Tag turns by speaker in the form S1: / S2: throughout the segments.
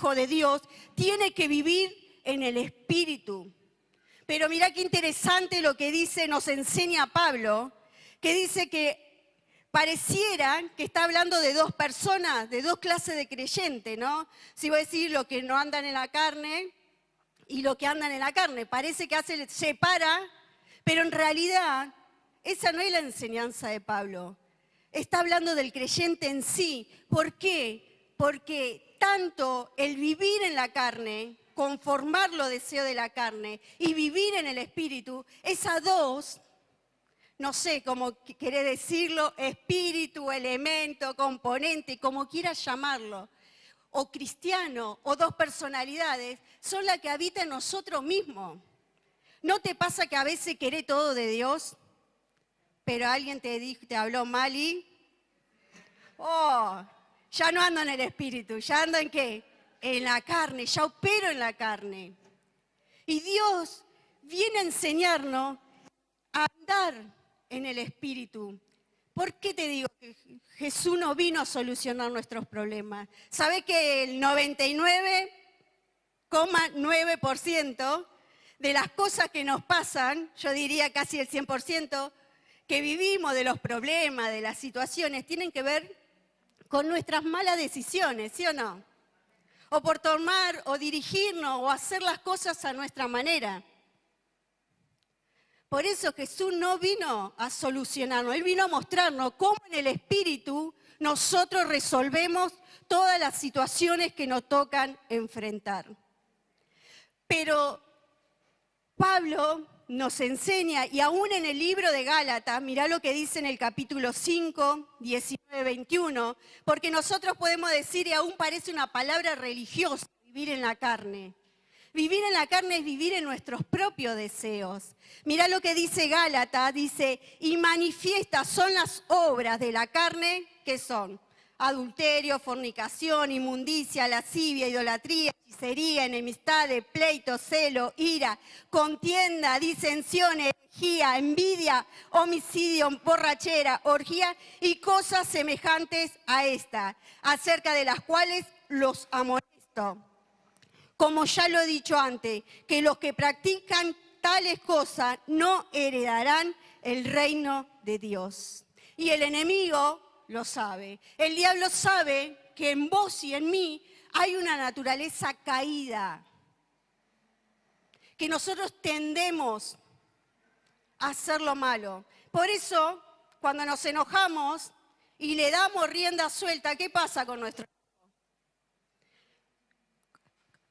S1: hijo de Dios, tiene que vivir en el Espíritu. Pero mirá qué interesante lo que dice, nos enseña Pablo, que dice que pareciera que está hablando de dos personas, de dos clases de creyentes, ¿no? Si voy a decir lo que no andan en la carne y lo que andan en la carne, parece que separa, pero en realidad esa no es la enseñanza de Pablo. Está hablando del creyente en sí. ¿Por qué? Porque tanto el vivir en la carne, conformar los deseos de la carne y vivir en el Espíritu, esas dos, no sé cómo querés decirlo, espíritu, elemento, componente, como quieras llamarlo, o cristiano, o dos personalidades, son las que habitan en nosotros mismos. ¿No te pasa que a veces querés todo de Dios, pero alguien te habló mal y ya no ando en el Espíritu, ya ando en qué? En la carne, ya opero en la carne. Y Dios viene a enseñarnos a andar en el Espíritu. ¿Por qué te digo que Jesús no vino a solucionar nuestros problemas? ¿Sabés que el 99,9% de las cosas que nos pasan, yo diría casi el 100%, que vivimos, de los problemas, de las situaciones, tienen que ver con nuestras malas decisiones, ¿sí o no? O por tomar o dirigirnos o hacer las cosas a nuestra manera. Por eso Jesús no vino a solucionarnos, Él vino a mostrarnos cómo en el Espíritu nosotros resolvemos todas las situaciones que nos tocan enfrentar. Pero Pablo nos enseña, y aún en el libro de Gálatas, mirá lo que dice en el capítulo 5, 19, 21, porque nosotros podemos decir, y aún parece una palabra religiosa, vivir en la carne. Vivir en la carne es vivir en nuestros propios deseos. Mirá lo que dice Gálatas, dice, y manifiestas son las obras de la carne, que son adulterio, fornicación, inmundicia, lascivia, idolatría, hechicería, enemistades, pleito, celo, ira, contienda, disensión, herejía, envidia, homicidio, borrachera, orgía y cosas semejantes a esta, acerca de las cuales los amonesto. Como ya lo he dicho antes, que los que practican tales cosas no heredarán el reino de Dios. Y el enemigo lo sabe. El diablo sabe que en vos y en mí hay una naturaleza caída, que nosotros tendemos a hacer lo malo. Por eso, cuando nos enojamos y le damos rienda suelta, ¿qué pasa con nuestro enojo?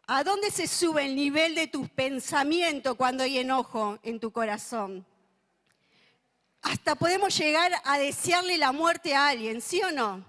S1: ¿A dónde se sube el nivel de tus pensamientos cuando hay enojo en tu corazón? Hasta podemos llegar a desearle la muerte a alguien, ¿sí o no?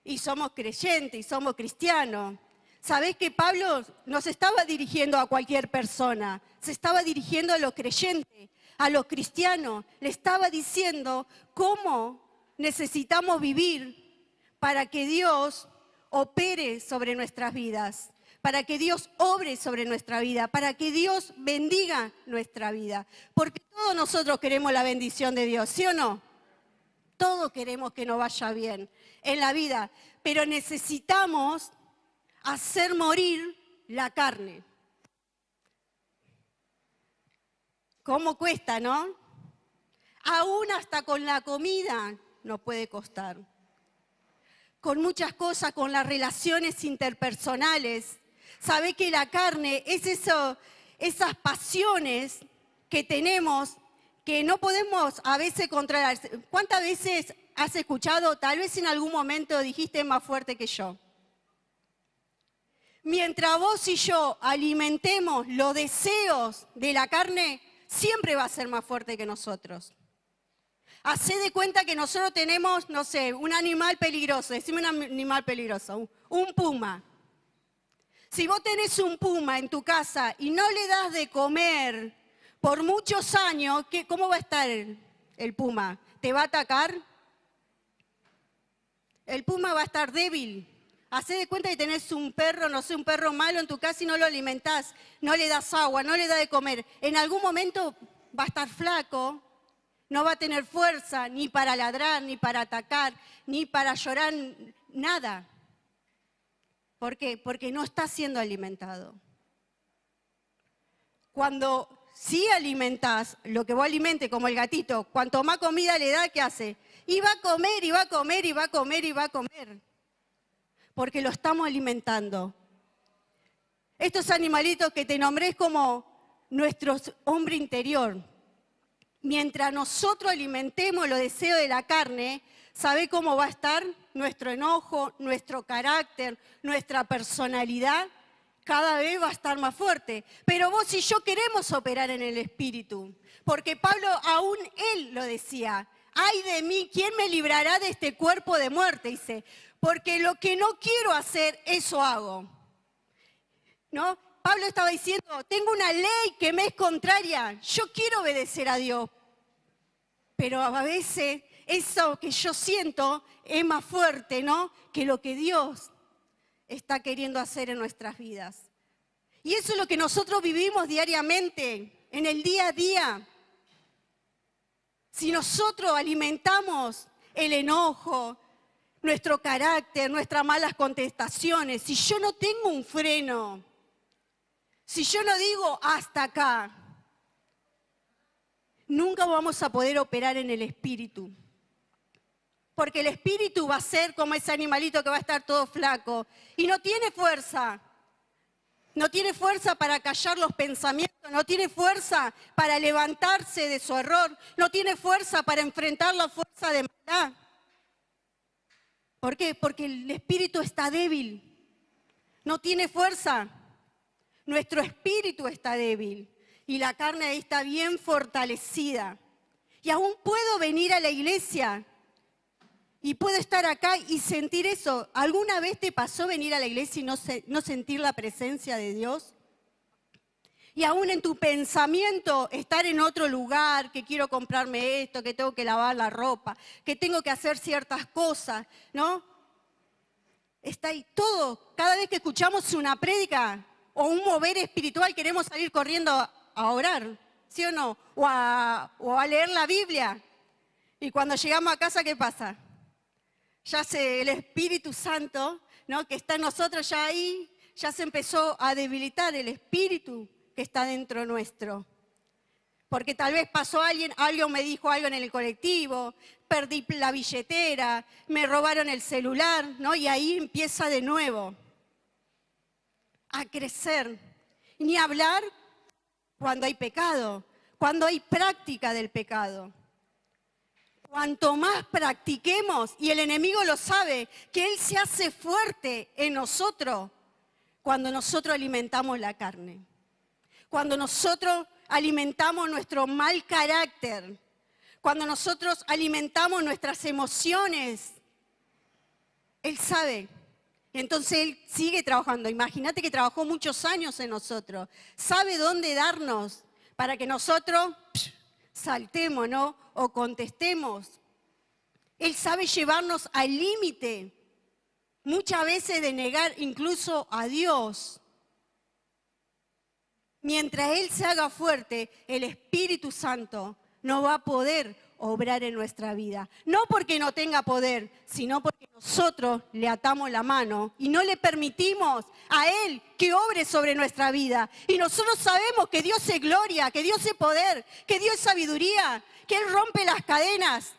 S1: Y somos creyentes, y somos cristianos. ¿Sabés que Pablo no se estaba dirigiendo a cualquier persona? Se estaba dirigiendo a los creyentes, a los cristianos. Le estaba diciendo cómo necesitamos vivir para que Dios opere sobre nuestras vidas, para que Dios obre sobre nuestra vida, para que Dios bendiga nuestra vida. Porque todos nosotros queremos la bendición de Dios, ¿sí o no? Todos queremos que nos vaya bien en la vida, pero necesitamos hacer morir la carne. ¿Cómo cuesta, no? Aún hasta con la comida nos puede costar. Con muchas cosas, con las relaciones interpersonales. ¿Sabe que la carne es esas pasiones que tenemos que no podemos a veces controlar? ¿Cuántas veces has escuchado, tal vez en algún momento dijiste más fuerte que yo? Mientras vos y yo alimentemos los deseos de la carne, siempre va a ser más fuerte que nosotros. Hacé de cuenta que nosotros tenemos, no sé, un animal peligroso, decime un animal peligroso, un puma. Si vos tenés un puma en tu casa y no le das de comer por muchos años, ¿cómo va a estar el puma? ¿Te va a atacar? El puma va a estar débil. Hacé de cuenta que tenés un perro, no sé, un perro malo en tu casa y no lo alimentás, no le das agua, no le das de comer. En algún momento va a estar flaco, no va a tener fuerza ni para ladrar, ni para atacar, ni para llorar, nada. ¿Por qué? Porque no está siendo alimentado. Cuando sí alimentás, lo que vos alimentes, como el gatito, cuanto más comida le da, ¿qué hace? Y va a comer, y va a comer, y va a comer, y va a comer. Porque lo estamos alimentando. Estos animalitos que te nombré es como nuestro hombre interior. Mientras nosotros alimentemos los deseos de la carne, ¿sabe cómo va a estar nuestro enojo, nuestro carácter, nuestra personalidad? Cada vez va a estar más fuerte. Pero vos y yo queremos operar en el Espíritu. Porque Pablo, aún él lo decía, ay de mí, ¿quién me librará de este cuerpo de muerte? Dice, porque lo que no quiero hacer, eso hago. ¿No? Pablo estaba diciendo, tengo una ley que me es contraria, yo quiero obedecer a Dios. Pero a veces eso que yo siento es más fuerte, ¿no? Que lo que Dios está queriendo hacer en nuestras vidas. Y eso es lo que nosotros vivimos diariamente, en el día a día. Si nosotros alimentamos el enojo, nuestro carácter, nuestras malas contestaciones, si yo no tengo un freno, si yo no digo hasta acá, nunca vamos a poder operar en el Espíritu. Porque el Espíritu va a ser como ese animalito que va a estar todo flaco y no tiene fuerza. No tiene fuerza para callar los pensamientos, no tiene fuerza para levantarse de su error, no tiene fuerza para enfrentar la fuerza de maldad. ¿Por qué? Porque el espíritu está débil, no tiene fuerza. Nuestro espíritu está débil y la carne ahí está bien fortalecida. Y aún puedo venir a la iglesia y puedo estar acá y sentir eso. ¿Alguna vez te pasó venir a la iglesia y no sentir la presencia de Dios? Y aún en tu pensamiento estar en otro lugar, que quiero comprarme esto, que tengo que lavar la ropa, que tengo que hacer ciertas cosas, ¿no? Está ahí todo. Cada vez que escuchamos una prédica o un mover espiritual queremos salir corriendo a orar, ¿sí o no? O a leer la Biblia. Y cuando llegamos a casa, ¿qué pasa? Ya el Espíritu Santo, ¿no? Que está en nosotros ya ahí, ya se empezó a debilitar el Espíritu que está dentro nuestro. Porque tal vez pasó alguien me dijo algo en el colectivo, perdí la billetera, me robaron el celular, ¿no? Y ahí empieza de nuevo a crecer. Ni hablar cuando hay pecado, cuando hay práctica del pecado. Cuanto más practiquemos, y el enemigo lo sabe, que él se hace fuerte en nosotros cuando nosotros alimentamos la carne. Cuando nosotros alimentamos nuestro mal carácter, cuando nosotros alimentamos nuestras emociones, él sabe. Entonces él sigue trabajando. Imagínate que trabajó muchos años en nosotros. Sabe dónde darnos para que nosotros saltemos, ¿no? O contestemos. Él sabe llevarnos al límite, muchas veces de negar incluso a Dios. Mientras Él se haga fuerte, el Espíritu Santo no va a poder obrar en nuestra vida. No porque no tenga poder, sino porque nosotros le atamos la mano y no le permitimos a Él que obre sobre nuestra vida. Y nosotros sabemos que Dios es gloria, que Dios es poder, que Dios es sabiduría, que Él rompe las cadenas.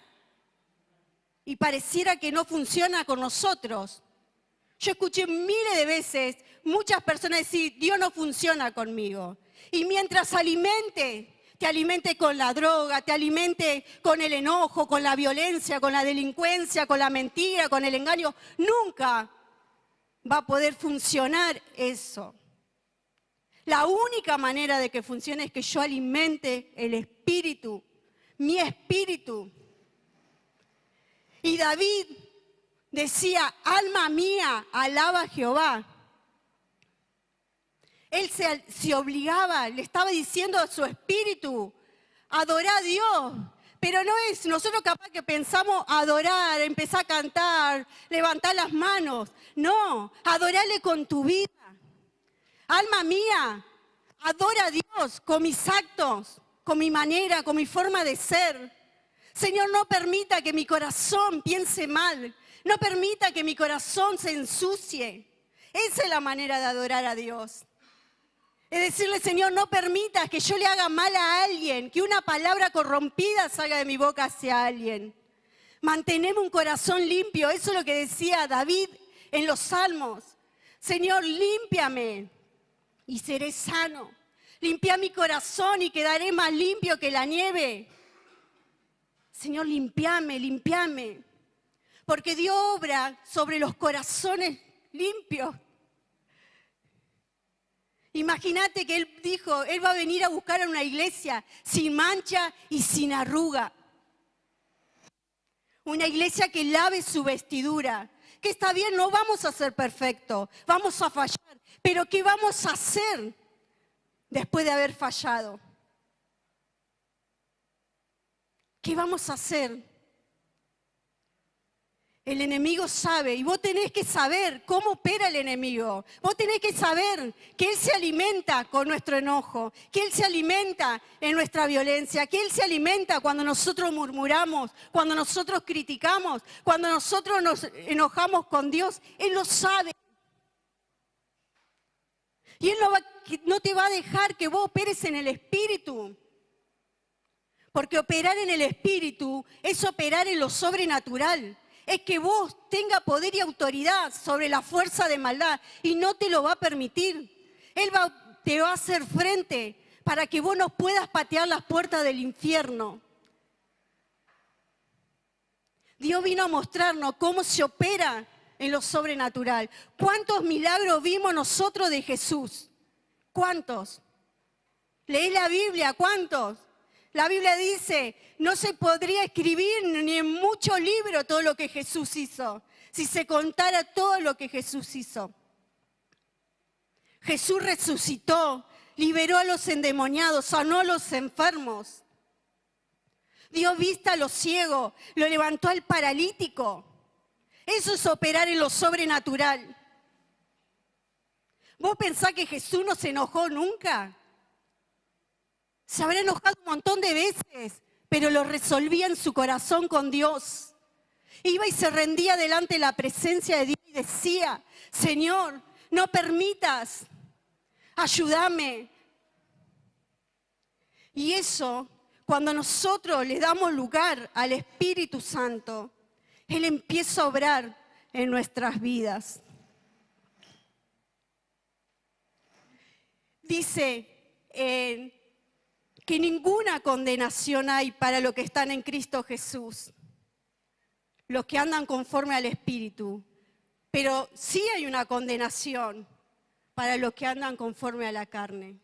S1: Y pareciera que no funciona con nosotros. Yo escuché miles de veces muchas personas decir, Dios no funciona conmigo. Y mientras te alimente con la droga, te alimente con el enojo, con la violencia, con la delincuencia, con la mentira, con el engaño, nunca va a poder funcionar eso. La única manera de que funcione es que yo alimente el espíritu, mi espíritu. Y David decía, alma mía, alaba a Jehová. Él se obligaba, le estaba diciendo a su espíritu, adorá a Dios. Pero no es, nosotros capaz que pensamos adorar, empezar a cantar, levantar las manos. No, adorale con tu vida. Alma mía, adora a Dios con mis actos, con mi manera, con mi forma de ser. Señor, no permita que mi corazón piense mal. No permita que mi corazón se ensucie. Esa es la manera de adorar a Dios. Es decirle, Señor, no permitas que yo le haga mal a alguien, que una palabra corrompida salga de mi boca hacia alguien. Mantenemos un corazón limpio, eso es lo que decía David en los Salmos. Señor, límpiame y seré sano. Limpia mi corazón y quedaré más limpio que la nieve. Señor, limpiame, limpiame. Porque Dios obra sobre los corazones limpios. Imagínate que Él dijo, Él va a venir a buscar a una iglesia sin mancha y sin arruga. Una iglesia que lave su vestidura. Que está bien, no vamos a ser perfectos, vamos a fallar. Pero ¿qué vamos a hacer después de haber fallado? ¿Qué vamos a hacer? El enemigo sabe, y vos tenés que saber cómo opera el enemigo. Vos tenés que saber que él se alimenta con nuestro enojo, que él se alimenta en nuestra violencia, que él se alimenta cuando nosotros murmuramos, cuando nosotros criticamos, cuando nosotros nos enojamos con Dios. Él lo sabe. Y él no te va a dejar que vos operes en el espíritu. Porque operar en el espíritu es operar en lo sobrenatural. Es que vos tengas poder y autoridad sobre la fuerza de maldad y no te lo va a permitir. Él te va a hacer frente para que vos no puedas patear las puertas del infierno. Dios vino a mostrarnos cómo se opera en lo sobrenatural. ¿Cuántos milagros vimos nosotros de Jesús? ¿Cuántos? ¿Leí la Biblia? ¿Cuántos? La Biblia dice, no se podría escribir ni en muchos libros todo lo que Jesús hizo, si se contara todo lo que Jesús hizo. Jesús resucitó, liberó a los endemoniados, sanó a los enfermos. Dio vista a los ciegos, lo levantó al paralítico. Eso es operar en lo sobrenatural. ¿Vos pensás que Jesús no se enojó nunca? Se habrá enojado un montón de veces, pero lo resolvía en su corazón con Dios. Iba y se rendía delante de la presencia de Dios y decía, Señor, no permitas, ayúdame. Y eso, cuando nosotros le damos lugar al Espíritu Santo, Él empieza a obrar en nuestras vidas. Dice que ninguna condenación hay para los que están en Cristo Jesús, los que andan conforme al Espíritu. Pero sí hay una condenación para los que andan conforme a la carne.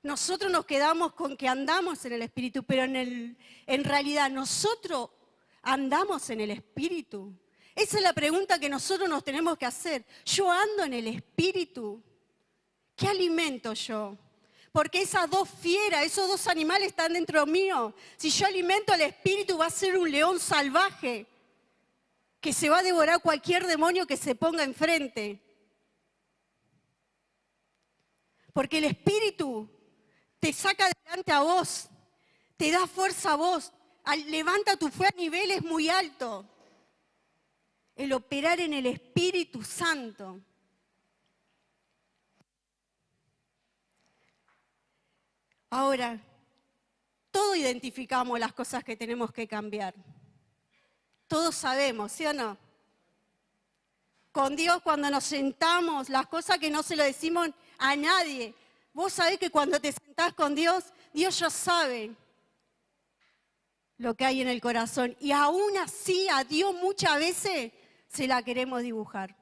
S1: Nosotros nos quedamos con que andamos en el Espíritu, pero en realidad nosotros andamos en el Espíritu. Esa es la pregunta que nosotros nos tenemos que hacer. ¿Yo ando en el Espíritu? ¿Qué alimento yo? Porque esas dos fieras, esos dos animales están dentro mío. Si yo alimento al espíritu va a ser un león salvaje que se va a devorar cualquier demonio que se ponga enfrente. Porque el espíritu te saca adelante a vos, te da fuerza a vos, levanta tu fe a niveles muy altos. El operar en el Espíritu Santo. Ahora, todos identificamos las cosas que tenemos que cambiar. Todos sabemos, ¿sí o no? Con Dios cuando nos sentamos, las cosas que no se lo decimos a nadie. Vos sabés que cuando te sentás con Dios, Dios ya sabe lo que hay en el corazón. Y aún así a Dios muchas veces se la queremos dibujar.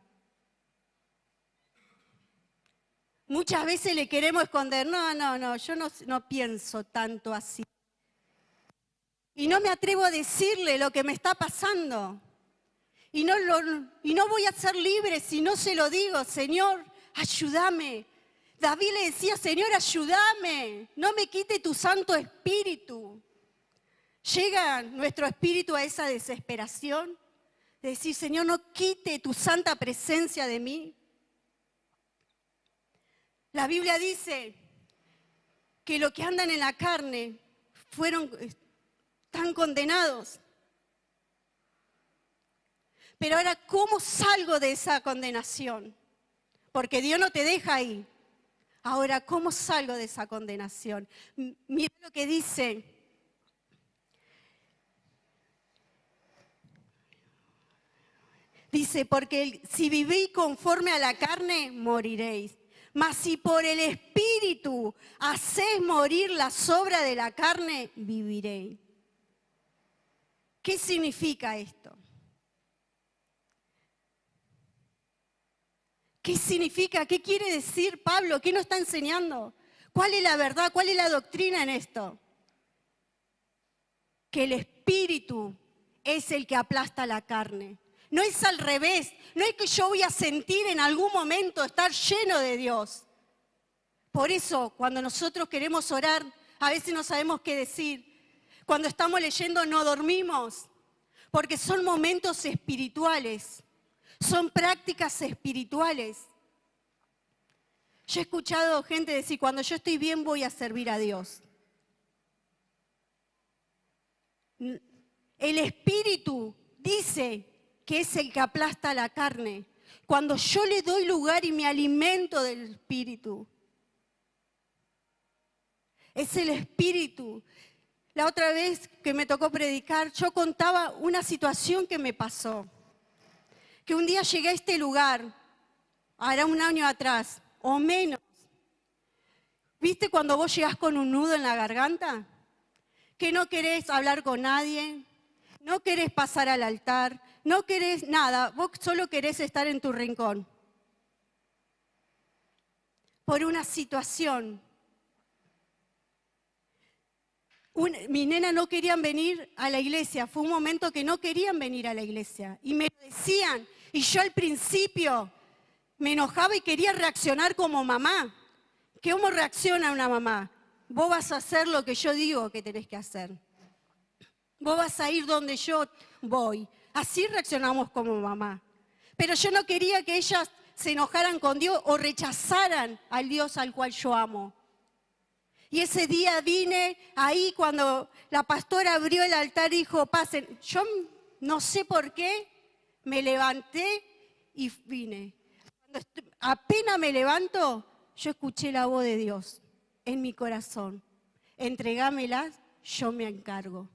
S1: Muchas veces le queremos esconder, no, yo no pienso tanto así. Y no me atrevo a decirle lo que me está pasando. Y no voy a ser libre si no se lo digo, Señor, ayúdame. David le decía, Señor, ayúdame, no me quite tu Santo Espíritu. Llega nuestro espíritu a esa desesperación de decir, Señor, no quite tu santa presencia de mí. La Biblia dice que los que andan en la carne están condenados. Pero ahora, ¿cómo salgo de esa condenación? Porque Dios no te deja ahí. Ahora, ¿cómo salgo de esa condenación? Mira lo que dice. Dice, porque si vivís conforme a la carne, moriréis. Mas si por el Espíritu hacés morir las obras de la carne, viviréis. ¿Qué significa esto? ¿Qué significa? ¿Qué quiere decir Pablo? ¿Qué nos está enseñando? ¿Cuál es la verdad? ¿Cuál es la doctrina en esto? Que el Espíritu es el que aplasta la carne. No es al revés. No es que yo voy a sentir en algún momento estar lleno de Dios. Por eso, cuando nosotros queremos orar, a veces no sabemos qué decir. Cuando estamos leyendo no dormimos, porque son momentos espirituales. Son prácticas espirituales. Yo he escuchado gente decir, cuando yo estoy bien voy a servir a Dios. El Espíritu dice que es el que aplasta la carne. Cuando yo le doy lugar y me alimento del Espíritu. Es el Espíritu. La otra vez que me tocó predicar, yo contaba una situación que me pasó. Que un día llegué a este lugar, hará un año atrás, o menos. ¿Viste cuando vos llegás con un nudo en la garganta? Que no querés hablar con nadie, no querés pasar al altar, no querés nada, vos solo querés estar en tu rincón. Por una situación. Mi nena no querían venir a la iglesia, fue un momento que no querían venir a la iglesia. Y me lo decían, y yo al principio me enojaba y quería reaccionar como mamá. ¿Cómo reacciona una mamá? Vos vas a hacer lo que yo digo que tenés que hacer. Vos vas a ir donde yo voy. Así reaccionamos como mamá. Pero yo no quería que ellas se enojaran con Dios o rechazaran al Dios al cual yo amo. Y ese día vine ahí cuando la pastora abrió el altar y dijo, pasen. Yo no sé por qué me levanté y vine. Cuando apenas me levanto, yo escuché la voz de Dios en mi corazón. Entregámelas, yo me encargo.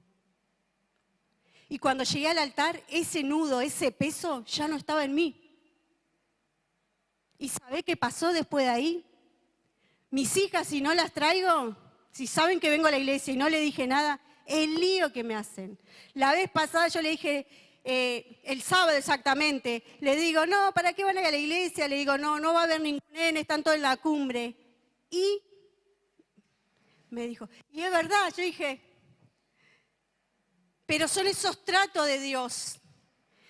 S1: Y cuando llegué al altar, ese nudo, ese peso ya no estaba en mí. ¿Y sabés qué pasó después de ahí? Mis hijas, si no las traigo, si saben que vengo a la iglesia y no le dije nada, el lío que me hacen. La vez pasada yo le dije, el sábado exactamente, le digo, no, ¿para qué van a ir a la iglesia? Le digo, no, no va a haber ningún nene, están todos en la cumbre. Y me dijo, y es verdad, yo dije, pero son esos tratos de Dios,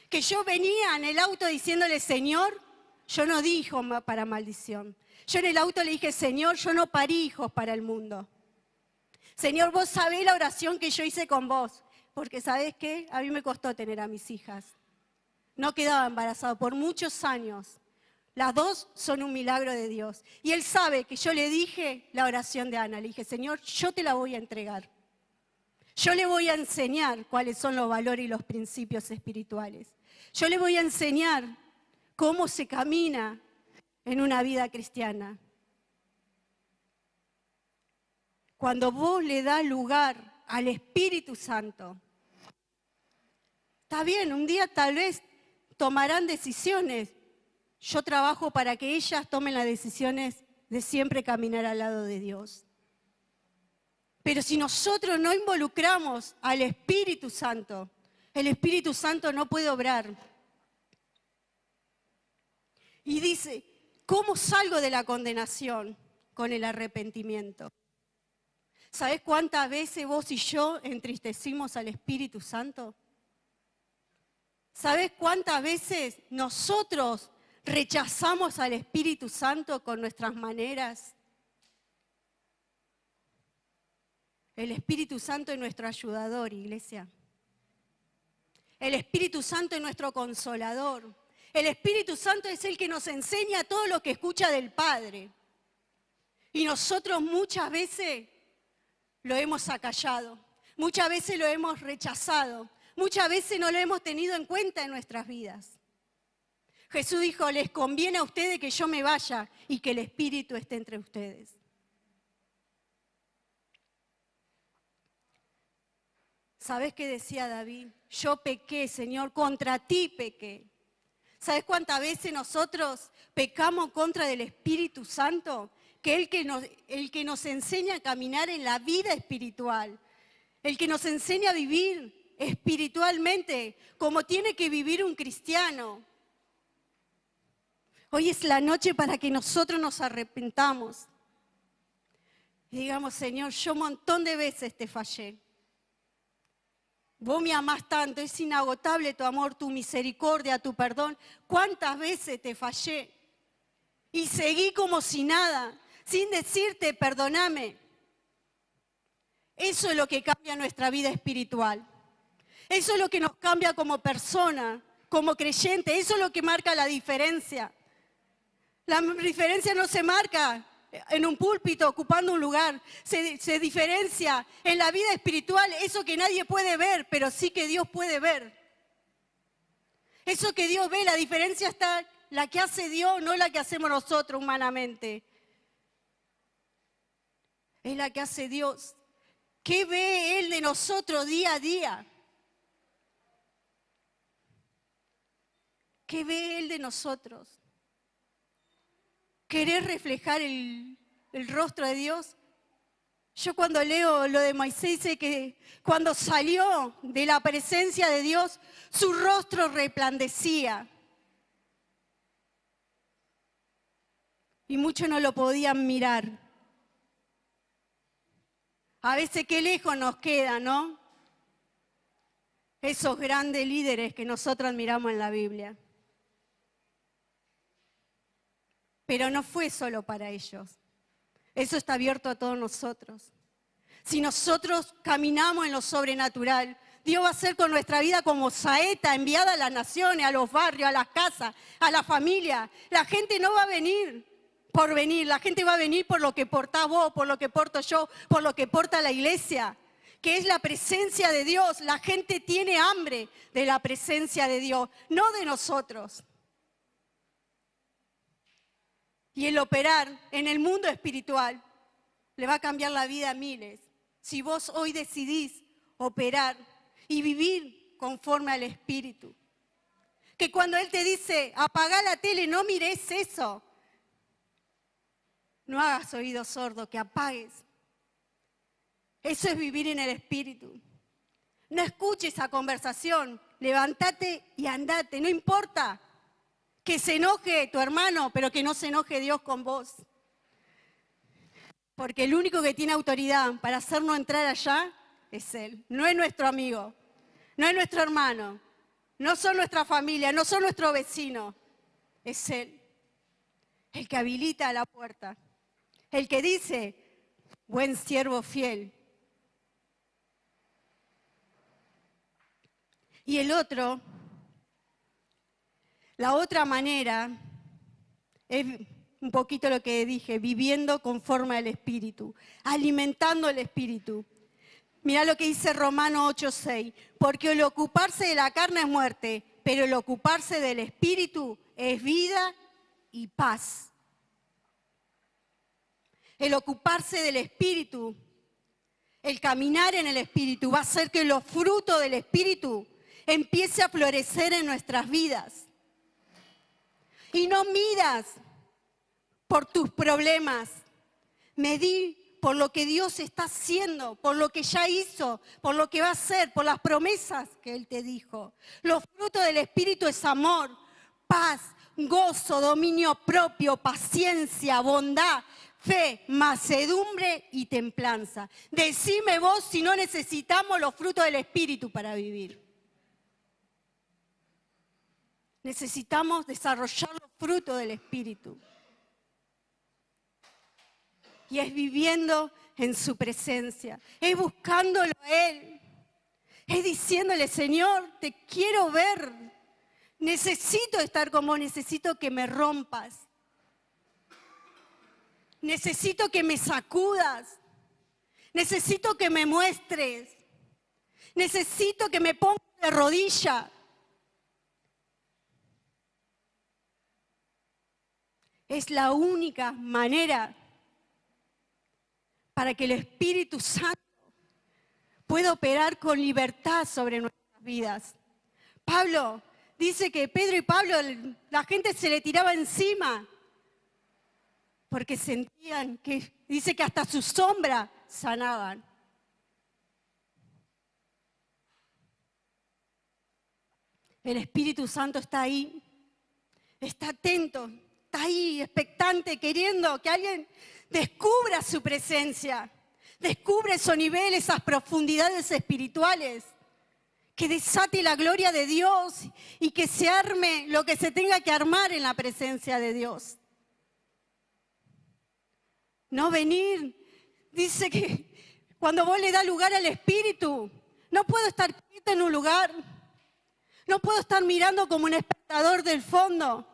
S1: que yo venía en el auto diciéndole, Señor, yo no dijo para maldición. Yo en el auto le dije, Señor, yo no parí hijos para el mundo. Señor, vos sabés la oración que yo hice con vos. Porque ¿sabés qué? A mí me costó tener a mis hijas. No quedaba embarazada por muchos años. Las dos son un milagro de Dios. Y Él sabe que yo le dije la oración de Ana. Le dije, Señor, yo te la voy a entregar. Yo le voy a enseñar cuáles son los valores y los principios espirituales. Yo le voy a enseñar cómo se camina en una vida cristiana. Cuando vos le das lugar al Espíritu Santo, está bien, un día tal vez tomarán decisiones. Yo trabajo para que ellas tomen las decisiones de siempre caminar al lado de Dios. Pero si nosotros no involucramos al Espíritu Santo, el Espíritu Santo no puede obrar. Y dice, ¿cómo salgo de la condenación? Con el arrepentimiento. ¿Sabés cuántas veces vos y yo entristecimos al Espíritu Santo? ¿Sabés cuántas veces nosotros rechazamos al Espíritu Santo con nuestras maneras? El Espíritu Santo es nuestro ayudador, iglesia. El Espíritu Santo es nuestro consolador. El Espíritu Santo es el que nos enseña todo lo que escucha del Padre. Y nosotros muchas veces lo hemos acallado, muchas veces lo hemos rechazado, muchas veces no lo hemos tenido en cuenta en nuestras vidas. Jesús dijo, les conviene a ustedes que yo me vaya y que el Espíritu esté entre ustedes. ¿Sabés qué decía David? Yo pequé, Señor, contra ti pequé. ¿Sabés cuántas veces nosotros pecamos contra del Espíritu Santo? Que el que nos enseña a caminar en la vida espiritual, el que nos enseña a vivir espiritualmente como tiene que vivir un cristiano. Hoy es la noche para que nosotros nos arrepentamos y digamos, Señor, yo un montón de veces te fallé. Vos me amás tanto, es inagotable tu amor, tu misericordia, tu perdón. ¿Cuántas veces te fallé? Y seguí como si nada, sin decirte perdóname. Eso es lo que cambia nuestra vida espiritual. Eso es lo que nos cambia como persona, como creyente. Eso es lo que marca la diferencia. La diferencia no se marca en un púlpito ocupando un lugar. Se diferencia en la vida espiritual, eso que nadie puede ver, pero sí que Dios puede ver. Eso que Dios ve, la diferencia está la que hace Dios, no la que hacemos nosotros humanamente. Es la que hace Dios. ¿Qué ve Él de nosotros día a día? ¿Qué ve Él de nosotros? ¿Querés reflejar el rostro de Dios? Yo cuando leo lo de Moisés, sé que cuando salió de la presencia de Dios, su rostro resplandecía. Y muchos no lo podían mirar. A veces qué lejos nos queda, ¿no? Esos grandes líderes que nosotros admiramos en la Biblia. Pero no fue solo para ellos. Eso está abierto a todos nosotros. Si nosotros caminamos en lo sobrenatural, Dios va a hacer con nuestra vida como saeta enviada a las naciones, a los barrios, a las casas, a la familia. La gente no va a venir por venir, la gente va a venir por lo que portás vos, por lo que porto yo, por lo que porta la iglesia, que es la presencia de Dios. La gente tiene hambre de la presencia de Dios, no de nosotros. Y el operar en el mundo espiritual le va a cambiar la vida a miles. Si vos hoy decidís operar y vivir conforme al Espíritu. Que cuando Él te dice, apagá la tele, no mires eso. No hagas oído sordo, que apagues. Eso es vivir en el Espíritu. No escuches esa conversación, levántate y andate, no importa. Que se enoje tu hermano, pero que no se enoje Dios con vos. Porque el único que tiene autoridad para hacernos entrar allá es Él. No es nuestro amigo, no es nuestro hermano, no son nuestra familia, no son nuestros vecinos. Es Él, el que habilita la puerta, el que dice, buen siervo fiel. Y el otro... La otra manera es un poquito lo que dije, viviendo conforme al Espíritu, alimentando el Espíritu. Mirá lo que dice Romanos 8:6, porque el ocuparse de la carne es muerte, pero el ocuparse del Espíritu es vida y paz. El ocuparse del Espíritu, el caminar en el Espíritu, va a hacer que los frutos del Espíritu empiecen a florecer en nuestras vidas. Y no midas por tus problemas, medí por lo que Dios está haciendo, por lo que ya hizo, por lo que va a hacer, por las promesas que Él te dijo. Los frutos del Espíritu es amor, paz, gozo, dominio propio, paciencia, bondad, fe, mansedumbre y templanza. Decime vos si no necesitamos los frutos del Espíritu para vivir. Necesitamos desarrollar los frutos del Espíritu. Y es viviendo en su presencia, es buscándolo a Él, es diciéndole, Señor, te quiero ver, necesito estar con vos, necesito que me rompas, necesito que me sacudas, necesito que me muestres, Necesito que me ponga de rodilla. Es la única manera para que el Espíritu Santo pueda operar con libertad sobre nuestras vidas. Pablo dice que Pedro y Pablo, la gente se le tiraba encima porque sentían que, dice que hasta su sombra sanaban. El Espíritu Santo está ahí, está atento, está ahí expectante, queriendo que alguien descubra su presencia, descubra esos niveles, esas profundidades espirituales, que desate la gloria de Dios y que se arme lo que se tenga que armar en la presencia de Dios. No venir, dice que cuando vos le das lugar al Espíritu, no puedo estar quieto en un lugar, no puedo estar mirando como un espectador del fondo.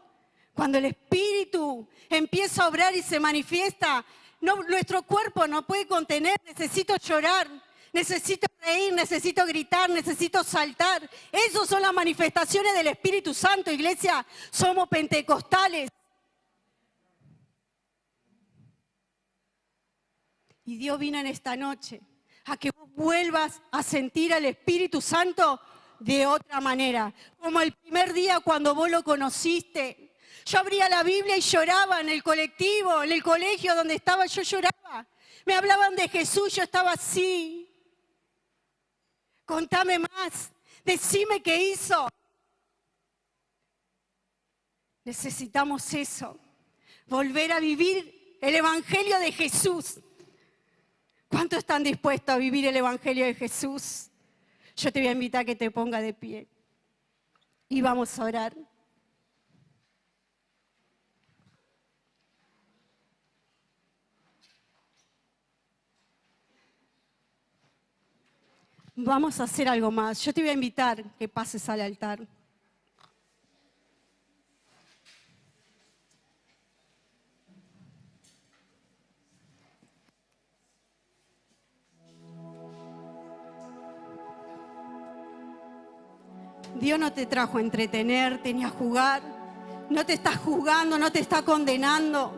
S1: Cuando el Espíritu empieza a obrar y se manifiesta, nuestro cuerpo no puede contener, necesito llorar, necesito reír, necesito gritar, necesito saltar. Esas son las manifestaciones del Espíritu Santo, iglesia. Somos pentecostales. Y Dios vino en esta noche a que vos vuelvas a sentir al Espíritu Santo de otra manera. Como el primer día cuando vos lo conociste. Yo abría la Biblia y lloraba en el colectivo, en el colegio donde estaba, yo lloraba. Me hablaban de Jesús, yo estaba así. Contame más, decime qué hizo. Necesitamos eso, volver a vivir el Evangelio de Jesús. ¿Cuántos están dispuestos a vivir el Evangelio de Jesús? Yo te voy a invitar a que te ponga de pie y vamos a orar. Vamos a hacer algo más. Yo te voy a invitar que pases al altar. Dios no te trajo a entretenerte ni a jugar. No te está juzgando, no te está condenando,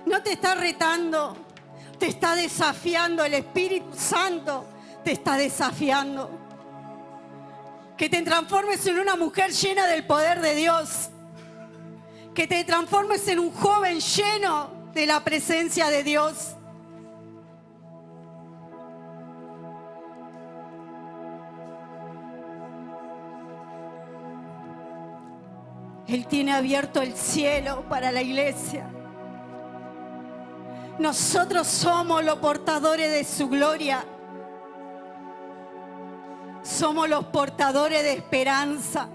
S1: no te está retando. Te está desafiando el Espíritu Santo. Te está desafiando. Que te transformes en una mujer llena del poder de Dios. Que te transformes en un joven lleno de la presencia de Dios. Él tiene abierto el cielo para la iglesia. Nosotros somos los portadores de su gloria. Somos los portadores de esperanza.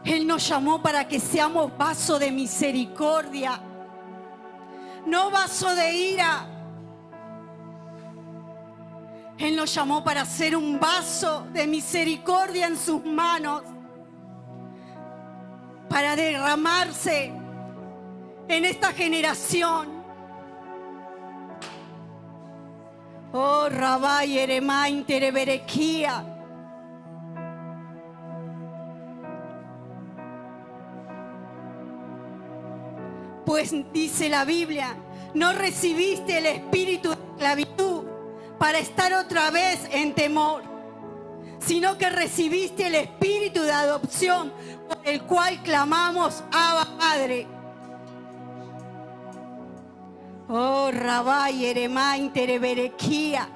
S1: Él nos llamó para que seamos vaso de misericordia, no vaso de ira. Él nos llamó para ser un vaso de misericordia en sus manos, para derramarse en esta generación. Oh, Rabay Eremain Tereberequía. Pues dice la Biblia, no recibiste el espíritu de esclavitud para estar otra vez en temor, sino que recibiste el espíritu de adopción por el cual clamamos, Abba, Padre. Oh, Rabay Eremain Tereberequía.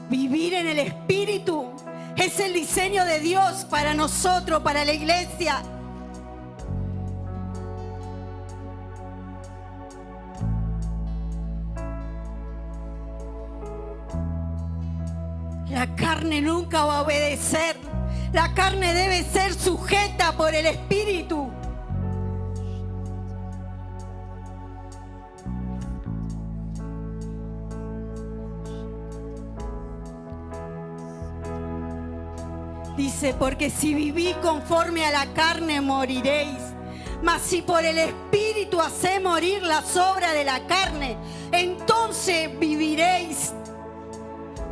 S1: Vivir en el Espíritu es el diseño de Dios para nosotros, para la iglesia. La carne nunca va a obedecer. La carne debe ser sujeta por el Espíritu. Dice, porque si vivís conforme a la carne moriréis, Mas si por el Espíritu hace morir las obras de la carne, entonces viviréis.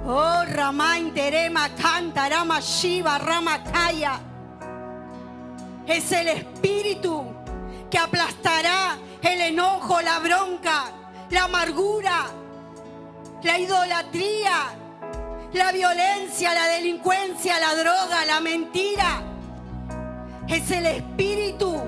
S1: Oh, Ramain Terema Canta, Rama Shiva, Rama Kaya. Es el Espíritu que aplastará el enojo, la bronca, la amargura, la idolatría, la violencia, la delincuencia, la droga, la mentira. Es el Espíritu